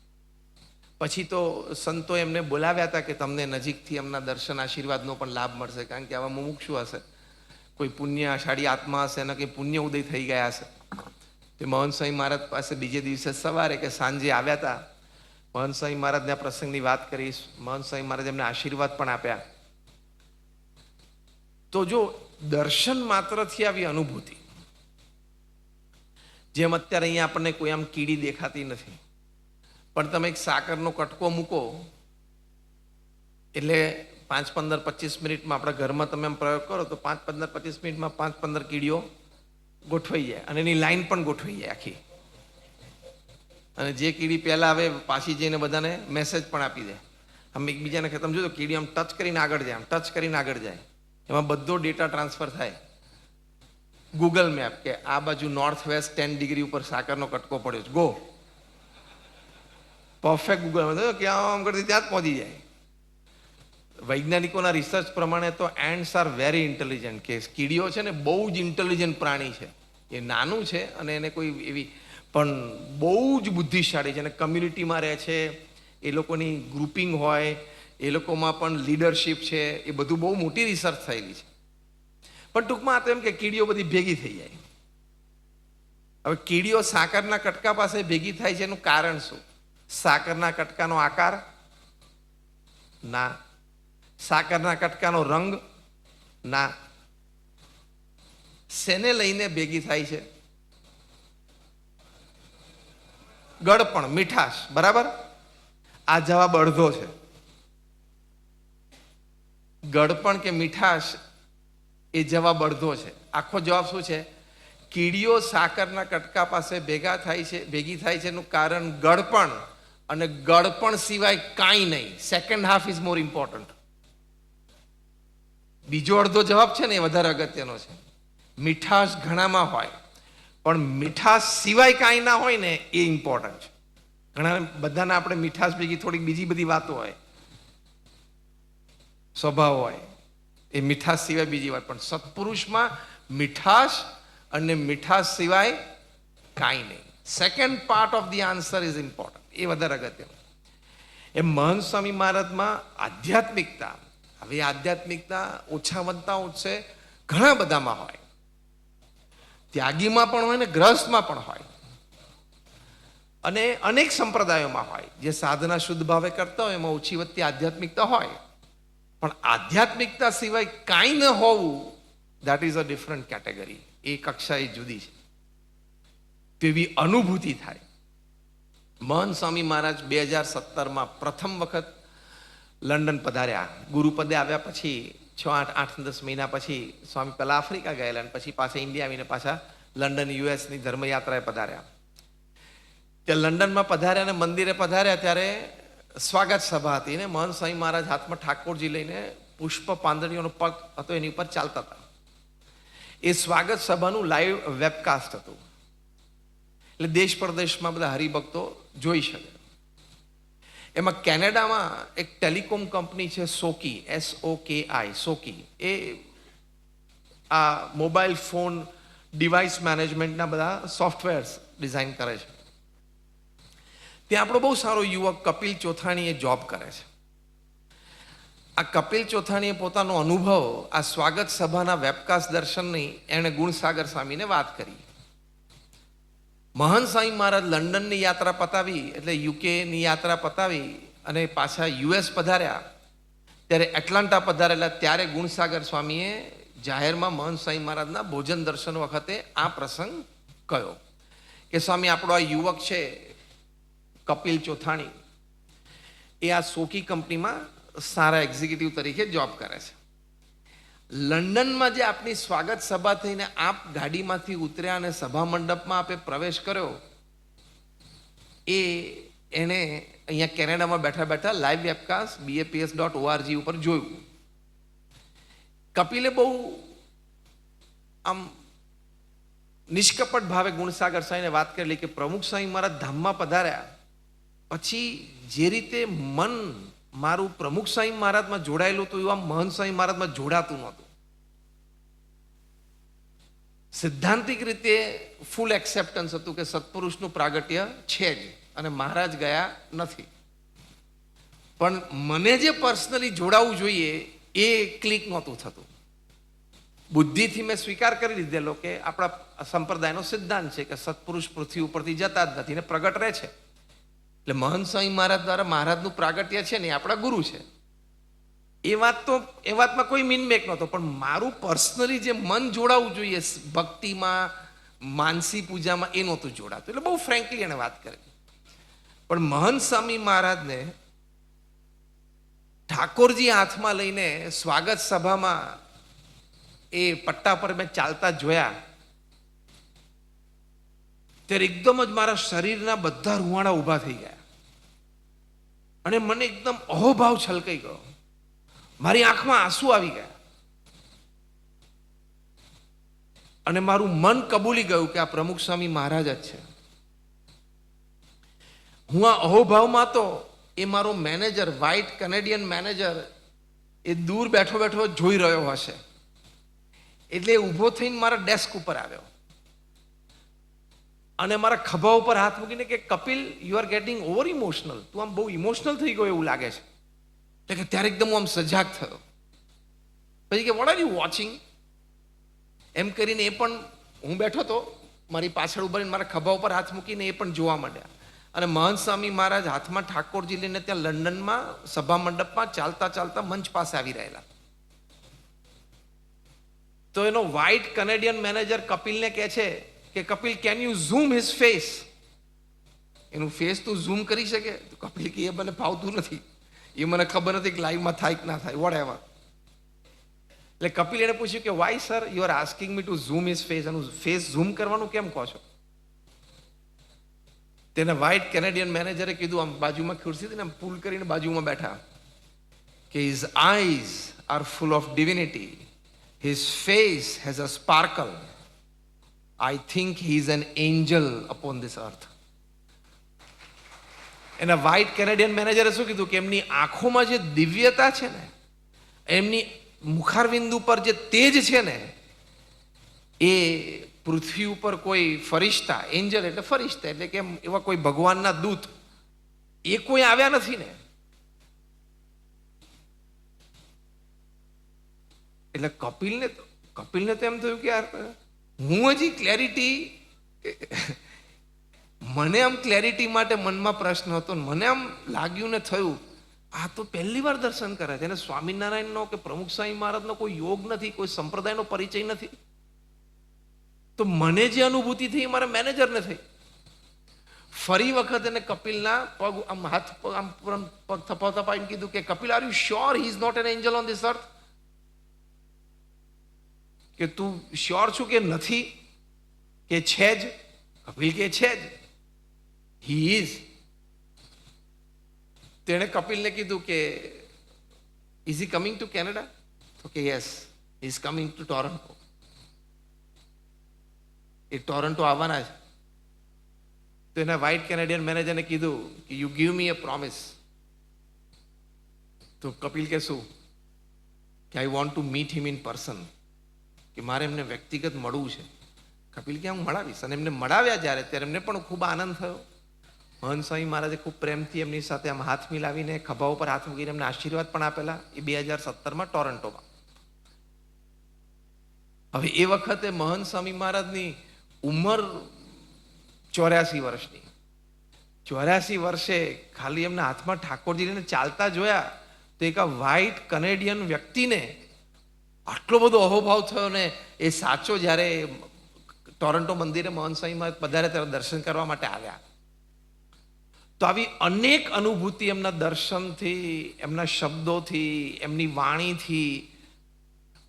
પછી તો સંતો એમને બોલાવ્યા હતા કે તમને નજીકથી એમના દર્શન આશીર્વાદનો પણ લાભ મળશે, કારણ કે આવા મુમુક્ષુ હશે, કોઈ પુણ્યશાળી આત્મા હશે અને કંઈ પુણ્ય ઉદય થઈ ગયા હશે. તે મહંત સ્વામી મહારાજ પાસે બીજે દિવસે સવારે કે સાંજે આવ્યા હતા. મહંત સ્વામી મહારાજના પ્રસંગની વાત કરીશ. મહંત સ્વામી મહારાજ એમને આશીર્વાદ પણ આપ્યા. તો જો દર્શન માત્રથી આવી અનુભૂતિ, જેમ અત્યારે અહીંયા આપણને કોઈ આમ કીડી દેખાતી નથી, પણ તમે એક સાકરનો કટકો મૂકો એટલે 5-15-25 મિનિટમાં આપણા ઘરમાં તમે એમ પ્રયોગ કરો તો 5-15-25 મિનિટમાં 5-15 કીડીઓ ગોઠવાઈ જાય અને એની લાઈન પણ ગોઠવાઈ જાય આખી. અને જે કીડી પહેલાં આવે પાછી જઈને બધાને મેસેજ પણ આપી દે. આમ એકબીજાને તમે જોજો કીડી આમ ટચ કરીને આગળ જાય, આમ ટચ કરીને આગળ જાય, એમાં બધો ડેટા ટ્રાન્સફર થાય. ગૂગલ મેપ કે આ બાજુ નોર્થ વેસ્ટ 10 ડિગ્રી ઉપર સાકરનો કટકો પડ્યો છે, ગો. પરફેક્ટ ગૂગલ મેપ ક્યાં આમ કરતી ત્યાં જ પહોંચી જાય. વૈજ્ઞાનિકોના રિસર્ચ પ્રમાણે તો એન્ડ્સ આર વેરી ઇન્ટેલિજન્ટ, કે કીડીઓ છે ને બહુ જ ઇન્ટેલિજન્ટ પ્રાણી છે. એ નાનું છે અને એને કોઈ એવી પણ બહુ જ બુદ્ધિશાળી છે અને કમ્યુનિટીમાં રહે છે, એ લોકોની ગ્રુપિંગ હોય, એ લોકોમાં પણ લીડરશિપ છે, એ બધું બહુ મોટી રિસર્ચ થયેલી છે. પણ ટૂંકમાં આ તો એમ કે કીડીઓ બધી ભેગી થઈ જાય. હવે કીડીઓ સાકરના કટકા પાસે ભેગી થાય છે એનું કારણ શું? સાકરના કટકાનો આકાર? ના. સાકરના કટકાનો રંગ? ના. શેને લઈને ભેગી થાય છે? ગળપણ, મીઠાશ, બરાબર? આ જવાબ અડધો છે. ગળપણ કે મીઠાશ એ જવાબ અડધો છે. આખો જવાબ શું છે? કીડીઓ સાકરના કટકા પાસે ભેગી થાય છે એનું કારણ ગળપણ, અને ગળપણ સિવાય કાંઈ નહીં. Second half is more important. બીજો અડધો જવાબ છે ને એ વધારે અગત્યનો છે. મીઠાશ ઘણામાં હોય પણ મીઠાશ સિવાય કાંઈ ના હોય ને એ ઇમ્પોર્ટન્ટ છે. ઘણા બધાને આપણે મીઠાશ ભેગી થોડીક બીજી બધી વાતો હોય, સ્વભાવ હોય, એ મીઠાશ સિવાય બીજી વાત. પણ સત્પુરુષમાં મીઠાશ અને મીઠાશ સિવાય કાંઈ નહીં. Second part of the answer is important. એ વધારે અગત્યનું. એ મહંત સ્વામી મહારાજમાં આધ્યાત્મિકતા, હવે આધ્યાત્મિકતા ઓછાવંતાઓ છે, ઘણા બધામાં હોય. ત્યાગીમાં પણ હોય ને ગ્રહસ્થમાં પણ હોય, અને અનેક સંપ્રદાયોમાં હોય. જે સાધના શુદ્ધ ભાવે કરતા હોય એમાં ઓછી વધતી આધ્યાત્મિકતા હોય. પણ આધ્યાત્મિકતા સિવાય કાંઈ ન હોવું, that is a different category. એ કક્ષા એ જુદી છે. તેવી અનુભૂતિ થાય. મહંત સ્વામી મહારાજ 2017માં પ્રથમ વખત લંડન પધાર્યા. ગુરુપદે આવ્યા પછી 6-8-10 મહિના પછી સ્વામી પહેલા આફ્રિકા ગયેલા અને પછી પાછા ઇન્ડિયા આવીને પાછા લંડન યુએસની ધર્મયાત્રાએ પધાર્યા. ત્યાં લંડનમાં પધાર્યા અને મંદિરે પધાર્યા ત્યારે સ્વાગત સભા હતી ને મહંત સ્વામી મહારાજ હાથમાં ઠાકોરજી લઈને પુષ્પ પાંદડીઓનો પગ હતો એની ઉપર ચાલતા હતા. એ સ્વાગત સભાનું લાઈવ વેબકાસ્ટ હતું, એટલે દેશ પરદેશમાં બધા હરિભક્તો જોઈ શકે. એમાં કેનેડામાં એક ટેલિકોમ કંપની છે સોકી, SOKI, સોકી. એ આ મોબાઈલ ફોન ડિવાઇસ મેનેજમેન્ટના બધા સોફ્ટવેર્સ ડિઝાઇન કરે છે. ત્યાં આપણો બહુ સારો યુવક કપિલ ચોથાણી એ જોબ કરે છે. આ કપિલ ચોથાણીએ પોતાનો અનુભવ આ સ્વાગત સભાના વેબકાસ્ટ દર્શનની એણે ગુણસાગર સ્વામીને વાત કરી. મહંત સ્વામી મહારાજ લંડનની યાત્રા પતાવી, એટલે યુકેની યાત્રા પતાવી અને પાછા US પધાર્યા. ત્યારે એટલાન્ટા પધારેલા ત્યારે ગુણસાગર સ્વામીએ જાહેરમાં મહંત સ્વામી મહારાજના ભોજન દર્શન વખતે આ પ્રસંગ કહ્યો કે સ્વામી, આપણો આ યુવક છે કપિલ ચોથાણી, એ આ સોકી કંપનીમાં સારા એક્ઝિક્યુટિવ તરીકે જોબ કરે છે. લંડનમાં જે આપની સ્વાગત સભા થઈને આપ ગાડીમાંથી ઉતર્યા અને સભા મંડપમાં આપે પ્રવેશ કર્યો, એ એણે અહીંયા કેનેડામાં બેઠા બેઠા લાઈવ વેબકાસ્ટ baps.org ઉપર જોયું. કપિલે બહુ આમ નિષ્કપટ ભાવે ગુણસાગર સ્વામીને વાત કરેલી કે પ્રમુખ સ્વામી મહારાજ ધામમાં પધાર્યા પછી જે રીતે મન મારું પ્રમુખ સ્વામી મહારાજમાં જોડાયેલું હતું એવા મહંત સ્વામી મહારાજમાં જોડાતું નહોતું. સિદ્ધાંતિક રીતે ફૂલ એક્સેપ્ટન્સ હતું કે સત્પુરુષનું પ્રાગટ્ય છે જ અને મહારાજ ગયા નથી, પણ મને જે પર્સનલી જોડાવું જોઈએ એ ક્લિક નહોતું થતું. બુદ્ધિથી મેં સ્વીકાર કરી લીધેલો કે આપણા સંપ્રદાયનો સિદ્ધાંત છે કે સત્પુરુષ પૃથ્વી ઉપરથી જતા જ નથી ને પ્રગટ રહે છે. એટલે મહંત સ્વામી મહારાજ દ્વારા મહારાજનું પ્રાગટ્ય છે ને એ આપણા ગુરુ છે. એ વાતમાં કોઈ મીનમેક નહોતો, પણ મારું પર્સનલી જે મન જોડાવું જોઈએ ભક્તિમાં, માનસી પૂજામાં, એ નહોતું જોડાતું. એટલે બહુ ફ્રેન્કલી એને વાત કરી. પણ મહંત સ્વામી મહારાજને ઠાકોરજી હાથમાં લઈને સ્વાગત સભામાં એ પટ્ટા પર મેં ચાલતા જોયા ત્યારે એકદમ જ મારા શરીરના બધા રૂવાણા ઊભા થઈ ગયા અને મને એકદમ અહોભાવ છલકાઈ ગયો. મારી આંખમાં આંસુ આવી ગયા અને મારું મન કબૂલી ગયું કે આ પ્રમુખ સ્વામી મહારાજ જ છે. હું આ અહોભાવમાં તો એ મારો મેનેજર, વ્હાઇટ કેનેડિયન મેનેજર, એ દૂર બેઠો બેઠો જોઈ રહ્યો હશે એટલે ઊભો થઈને મારા ડેસ્ક ઉપર આવ્યો અને મારા ખભા ઉપર હાથ મૂકીને કે Kapil, you are getting over emotional, તું આમ બહુ ઇમોશનલ થઈ ગયો એવું લાગે છે. એટલે કે ત્યારે એકદમ હું આમ સજાગ થયો. પછી કે વોટ આર યુ વોચિંગ એમ કરીને એ પણ, હું બેઠો તો મારી પાછળ ઉભા રહીને મારા ખભા ઉપર હાથ મૂકીને એ પણ જોવા માંડ્યા. અને મહંત સ્વામી મહારાજ હાથમાં ઠાકોરજી લઈને ત્યાં લંડનમાં સભા મંડપમાં ચાલતા ચાલતા મંચ પાસે આવી રહેલા. તો એનો વ્હાઇટ કેનેડિયન મેનેજર કપિલને કહે છે કે Kapil, can you zoom his face? એનું ફેસ તું ઝૂમ કરી શકે? તો કપિલ કે એ મને ફાવતું નથી, એ મને ખબર નથી કે લાઈવમાં થાય કે ના થાય, વોટ એવર. એટલે કપિલ એને પૂછ્યું કે why sir you are asking me to zoom his face, અને ફેસ ઝૂમ કરવાનું કેમ કહો છો? તેને વ્હાઇટ કેનેડિયન મેનેજરે કીધું, આમ બાજુમાં ખુરશી હતી ને, આમ પુલ કરીને બાજુમાં બેઠા, કે his eyes are full of divinity, his face has a sparkle, I think he is an angel upon this earth. એના વ્હાઇટ કેનેડિયન મેનેજરે શું કીધું કે એમની આંખોમાં જે દિવ્યતા છે ને, એમની મુખારબિંદુ પર જે તેજ છે ને, એ પૃથ્વી ઉપર કોઈ ફરિશ્તા, એન્જલ એટલે ફરિશ્તા એટલે કે એવા કોઈ ભગવાનના દૂત એ કોઈ આવ્યા નથી ને. એટલે કપિલને તો એમ થયું કે યાર હું હજી ક્લેરિટી, મને આમ ક્લેરિટી માટે મનમાં પ્રશ્ન હતો, મને આમ લાગ્યું ને થયું આ તો પહેલી વાર દર્શન કરે છે, એને સ્વામિનારાયણનો કે પ્રમુખ સ્વામી મહારાજનો કોઈ યોગ નથી, કોઈ સંપ્રદાયનો પરિચય નથી. તો મને જે અનુભૂતિ થઈ મારા મેનેજરને થઈ. ફરી વખત એને કપિલના પગ આમ હાથ આમ પગ થપાવીને કીધું કે Kapil, are you sure he is not an angel on this earth? કે તું શ્યોર છું કે નથી, કે છે જ? કપિલ કે છે જ, હી ઇઝ. તેણે કપિલને કીધું કે is he coming to Canada? તો કે yes, he is coming to Toronto. A Toronto આવવાના છે. તો એના વ્હાઇટ કેનેડિયન મેનેજરને કીધું કે you give me a promise. તો કપિલ કે શું? કે I want to meet him in person, કે મારે એમને વ્યક્તિગત મળવું છે. કપિલ કે હું મળાવીશ. અને એમને મળાવ્યા જ્યારે, ત્યારે એમને પણ ખૂબ આનંદ થયો. મહંત સ્વામી મહારાજે ખૂબ પ્રેમથી એમની સાથે આમ હાથ મિલાવીને ખભા ઉપર હાથ મૂકીને એમને આશીર્વાદ પણ આપેલા, એ 2017માં ટોરન્ટોમાં. હવે એ વખતે મહંત સ્વામી મહારાજની ઉંમર 84 વર્ષની. 84 વર્ષે ખાલી એમના હાથમાં ઠાકોરજીને ચાલતા જોયા તો એક વ્હાઇટ કનેડિયન વ્યક્તિને આટલો બધો અહોભાવ થયો ને. એ સાચો જ્યારે ટોરન્ટો મંદિરે મહંત સ્વામી મહારાજ પધાર્યા ત્યારે દર્શન કરવા માટે આવ્યા. તો આવી અનેક અનુભૂતિ એમના દર્શનથી, એમના શબ્દોથી, એમની વાણીથી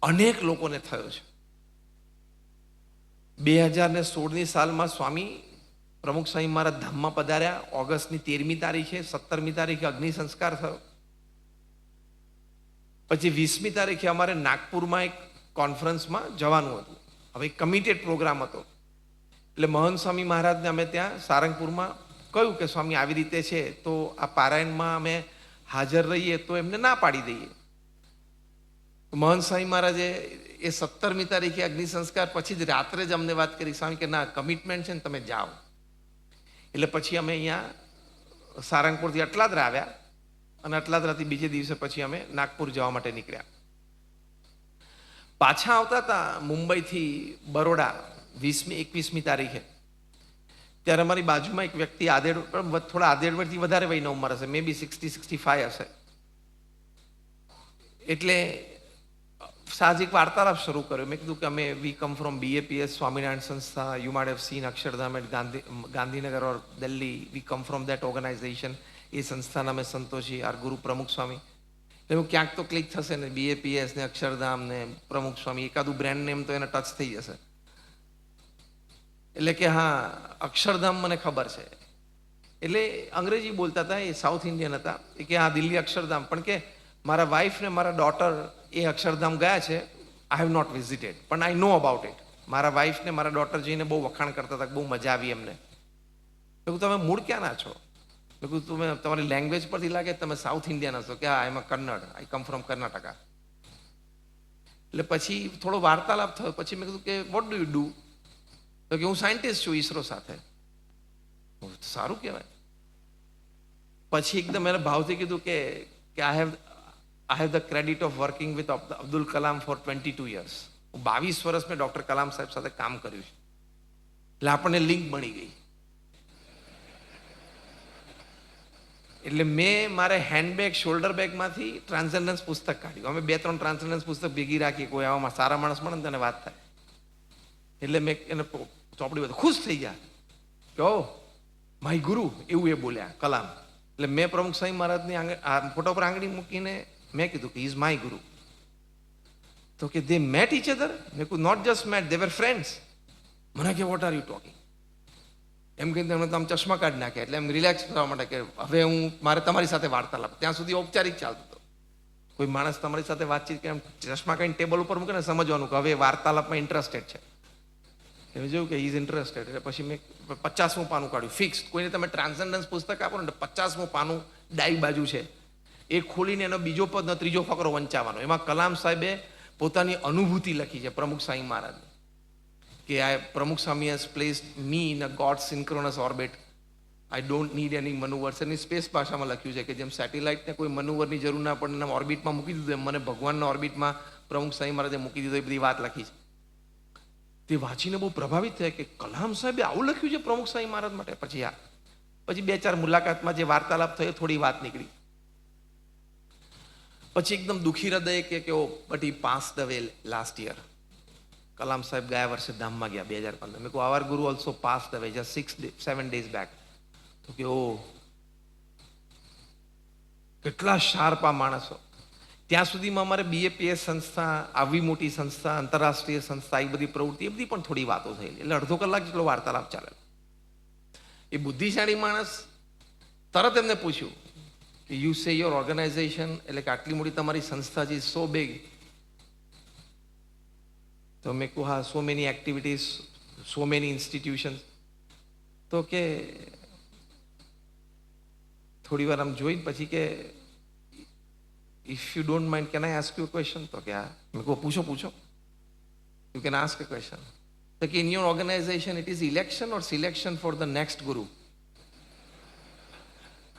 અનેક લોકોને થયો છે. 2016ની સાલમાં સ્વામી પ્રમુખ સ્વામી મહારાજ ધામમાં પધાર્યા. ઓગસ્ટની 13મી તારીખે, 17મી તારીખે અગ્નિ સંસ્કાર થયો. પછી 20મી તારીખે અમારે નાગપુરમાં એક કોન્ફરન્સમાં જવાનું હતું. હવે કમિટેડ પ્રોગ્રામ હતો. એટલે મહંત સ્વામી મહારાજને અમે ત્યાં સારંગપુરમાં કહ્યું કે સ્વામી આવી રીતે છે, તો આ પારાયણમાં અમે હાજર રહીએ તો એમને ના પાડી દઈએ. મહંત સ્વામી મહારાજે એ 17મી તારીખે અગ્નિ સંસ્કાર પછી જ રાત્રે જ અમને વાત કરી, સ્વામી કે ના, કમિટમેન્ટ છે ને, તમે જાઓ. એટલે પછી અમે અહીંયા સારંગપુરથી અટલાદરા આવ્યા અને અટલાદરાથી બીજે દિવસે પછી અમે નાગપુર જવા માટે નીકળ્યા. પાછા આવતા હતા મુંબઈથી બરોડા 21મી તારીખે. ત્યારે અમારી બાજુમાં એક વ્યક્તિ થોડા આધેડવડથી વધારે વયના ઉંમર હશે, મે બી 60-65 હશે. એટલે સાહજિક વાર્તાલાપ શરૂ કર્યો. મેં કીધું કે અમે we come from BAPS Swaminarayan સંસ્થા, you might have seen Akshardham at Gandhinagar or Delhi, we come from that organization. એ સંસ્થાના અમે સંતોષી, આર ગુરુ પ્રમુખ સ્વામી. એવું ક્યાંક તો ક્લિક થશે ને, BAPS ને અક્ષરધામ ને પ્રમુખ સ્વામી, એકાદું બ્રાન્ડ નેમ તો એને ટચ થઈ જશે. એટલે કે હા, અક્ષરધામ મને ખબર છે. એટલે અંગ્રેજી બોલતા હતા, એ સાઉથ ઇન્ડિયન હતા. એ કે હા, દિલ્હી અક્ષરધામ. પણ કે મારા વાઈફ ને મારા ડોટર એ અક્ષરધામ ગયા છે. આઈ હેવ નોટ વિઝિટેડ, પણ આઈ નો અબાઉટ ઇટ. મારા વાઈફ ને મારા ડોટર જઈને બહુ વખાણ કરતા હતા, બહુ મજા આવી એમને. મેં કીધું તમે મૂળ ક્યાંના છો? મેં કીધું તમે, તમારી લેંગ્વેજ પરથી લાગે તમે સાઉથ ઇન્ડિયન હશો. કે હા, એમાં કન્નડ, આઈ કમ ફ્રોમ કર્ણાટકા. એટલે પછી થોડો વાર્તાલાપ થયો. પછી મેં કીધું કે વોટ ડુ યુ ડુ? તો કે હું સાયન્ટિસ્ટ છું ઈસરો સાથે. સારું કહેવાય. પછી એકદમ એને ભાવથી કીધું કે I have the credit of working with Abdul Kalam for 22 years. 22 વર્ષ મેં ડૉક્ટર કલામ સાહેબ સાથે કામ કર્યું છે. એટલે આપણને લિંક બની ગઈ. એટલે મેં મારે હેન્ડબેગ, શોલ્ડર બેગમાંથી ટ્રાન્સેન્ડન્સ પુસ્તક કાઢ્યું. અમે 2-3 ટ્રાન્સેન્ડન્સ પુસ્તક ભેગી રાખી, કોઈ આવામાં સારા માણસ મળે ને તેને વાત થાય. એટલે મેં એને ચોપડી બધું ખુશ થઈ ગયા કે ઓ માય ગુરુ, એવું એ બોલ્યા કલામ. એટલે મેં પ્રમુખ સ્વામી મહારાજની ફોટા પર આંગળી મૂકીને મેં કીધું કે ઇઝ માય ગુરુ. તો કે દે મેટ ઇચ અધર. મેં કહ્યું not just met, they were friends. મને કે વોટ આર યુ ટોકિંગ, એમ કહીને તેમણે તમે ચશ્મા કાઢી નાખ્યા. એટલે એમ રિલેક્સ થવા માટે કે હવે મારે તમારી સાથે વાર્તાલાપ. ત્યાં સુધી ઔપચારિક ચાલતો હતો. કોઈ માણસ તમારી સાથે વાતચીત કરે એમ ચશ્મા કાઢીને ટેબલ ઉપર મૂકે ને સમજવાનું કે હવે વાર્તાલાપમાં ઇન્ટરેસ્ટેડ છે. એને જોયું કે ઇઝ ઇન્ટરેસ્ટેડ. એટલે પછી મેં 50મું પાનું કાઢ્યું ફિક્સ. કોઈને તમે ટ્રાન્સેન્ડન્સ પુસ્તક આપો ને 50મું પાનું ડાઈ બાજુ છે એ ખોલીને એનો બીજો પદ ને ત્રીજો ફકરો વંચાવવાનો. એમાં કલામ સાહેબે પોતાની અનુભૂતિ લખી છે પ્રમુખ સ્વામી મહારાજ કે આ Pramukh Swami has placed me in a god synchronous orbit. I don't need any manoeuvres. એની સ્પેસ ભાષામાં લખ્યું છે કે જેમ સેટેલાઇટને કોઈ મનુવરની જરૂર ના પડે એના ઓર્બિટમાં મૂકી દીધું એમ મને ભગવાનના ઓર્બિટમાં પ્રમુખ સ્વામી મહારાજે મૂકી દીધું. એ બધી વાત લખી છે. તે વાંચીને બહુ પ્રભાવિત થયા કે કલામ સાહેબે આવું લખ્યું છે પ્રમુખ સ્વામી મહારાજ માટે. પછી 2-4 મુલાકાતમાં જે વાર્તાલાપ થયો થોડી વાત નીકળી. પછી એકદમ દુઃખી હૃદય કે ઓ બટ હી પાસ્ડ અવે લાસ્ટ યર. કલામ સાહેબ ગયા વર્ષે ધામમાં ગયા 2015. મેં કહું આવર ગુરુ ઓલ્સો પાસ્ડ અવે જસ્ટ 6-7 days બેક. તો કે ઓ કેટલા શાર્પ આ માણસો. ત્યાં સુધીમાં અમારે BAPS સંસ્થા, આવી મોટી સંસ્થા, આંતરરાષ્ટ્રીય સંસ્થા, એ બધી પ્રવૃત્તિ, એ બધી પણ થોડી વાતો થયેલી. એટલે અડધો કલાક જેટલો વાર્તાલાપ ચાલે. એ બુદ્ધિશાળી માણસ તરત એમને પૂછ્યું કે યુ સે યોર ઓર્ગેનાઇઝેશન, એટલે કે આટલી મોટી તમારી સંસ્થા છે સો બિગ. તો મેં કહું હા, so many activities, so many institution. તો કે થોડી વાર આમ જોઈને પછી કે if you don't mind can I ask you question. તો કે હા. મેં કહું પૂછો you can ask a question. તો કે in your organization it is election or selection for the next guru.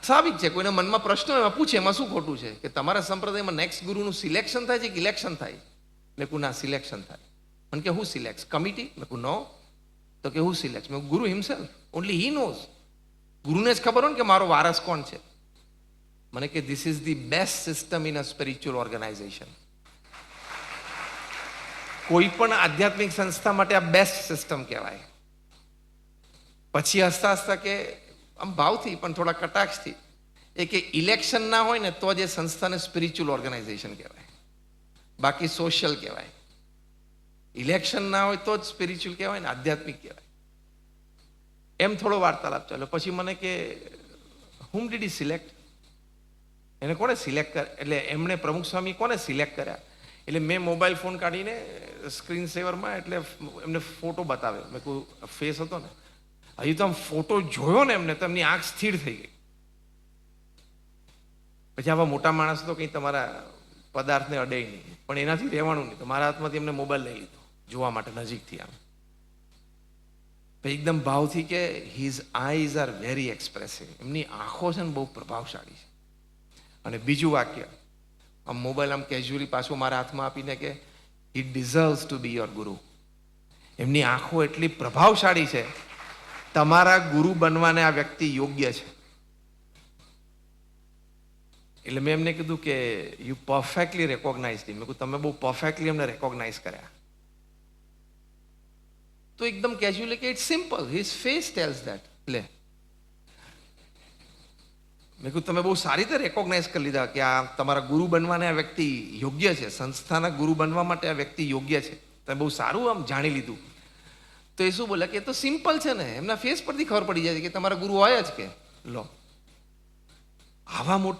સ્વાભાવિક છે, કોઈના મનમાં પ્રશ્ન એમાં પૂછે, એમાં શું ખોટું છે કે તમારા સંપ્રદાયમાં નેક્સ્ટ ગુરુનું સિલેક્શન થાય છે કે ઇલેક્શન થાય? મેં કહું ના, સિલેક્શન થાય. મને કે હુ સિલેક્ટ? કમિટી? મેં કહું નો. તો કે હુ સિલેક્ટ? મેં ગુરુ હિમસેલ્ફ, ઓનલી હી નોઝ. ગુરુને જ ખબર હોય ને કે મારો વારસ કોણ છે. મને કે this is the best system in a spiritual organization. કોઈ પણ આધ્યાત્મિક સંસ્થા માટે આ બેસ્ટ સિસ્ટમ કહેવાય. પછી હસતા હસતા કે આમ ભાવથી પણ થોડા કટાક્ષથી એ કે ઇલેક્શન ના હોય ને તો જ એ સંસ્થાને સ્પિરિચ્યુઅલ ઓર્ગેનાઇઝેશન કહેવાય, બાકી સોશિયલ કહેવાય. ઇલેક્શન ના હોય તો જ સ્પિરિચ્યુઅલ કહેવાય ને આધ્યાત્મિક કહેવાય. એમ થોડો વાર્તાલાપ ચાલ્યો. પછી મને કે હુમ ડીડ હી સિલેક્ટ? એને કોણે સિલેક્ટ કરે? એટલે એમણે પ્રમુખ સ્વામી કોને સિલેક્ટ કર્યા? એટલે મેં મોબાઈલ ફોન કાઢીને સ્ક્રીન સેવરમાં એટલે એમને ફોટો બતાવ્યો. મેં કહું ફેસ હતો ને, હજી તો આમ ફોટો જોયો ને એમને તો એમની આંખ સ્થિર થઈ ગઈ. પછી આવા મોટા માણસ તો કંઈ તમારા પદાર્થને અડે નહીં, પણ એનાથી રહેવાનું નહીં. તો મારા હાથમાંથી એમને મોબાઈલ લઈ લીધો જોવા માટે નજીકથી. આમ પછી એકદમ ભાવથી કે his eyes are very expressive. એમની આંખો છે ને બહુ પ્રભાવશાળી છે. અને બીજું વાક્ય આમ મોબાઈલ આમ કેઝ્યુઅલી પાછો મારા હાથમાં આપીને કે હી ડિઝર્વ્સ ટુ બી યોર ગુરુ. એમની આંખો એટલી પ્રભાવશાળી છે, તમારા ગુરુ બનવાને આ વ્યક્તિ યોગ્ય છે. એટલે મેં એમને કીધું કે યુ પરફેક્ટલી રેકોગ્નાઇઝ હિમ. મેં કીધું તમે બહુ પરફેક્ટલી એમને રેકોગ્નાઇઝ કર્યા. તો એકદમ કેઝ્યુઅલી કે it's simple, his face tells that. લે મેં કીધું તમે બહુ સારી રીતે રેકોગ્નાઇઝ કરી લીધા કે આ તમારા ગુરુ બનવાને આ વ્યક્તિ યોગ્ય છે, સંસ્થાના ગુરુ બનવા માટે આ વ્યક્તિ યોગ્ય છે. તમે બહુ સારું આમ જાણી લીધું. તો એ શું બોલ્યા કે એ તો સિમ્પલ છે ને, એમના ફેસ પરથી ખબર પડી જાય છે કે તમારા ગુરુ હોય જ કે. લો આવા મોટા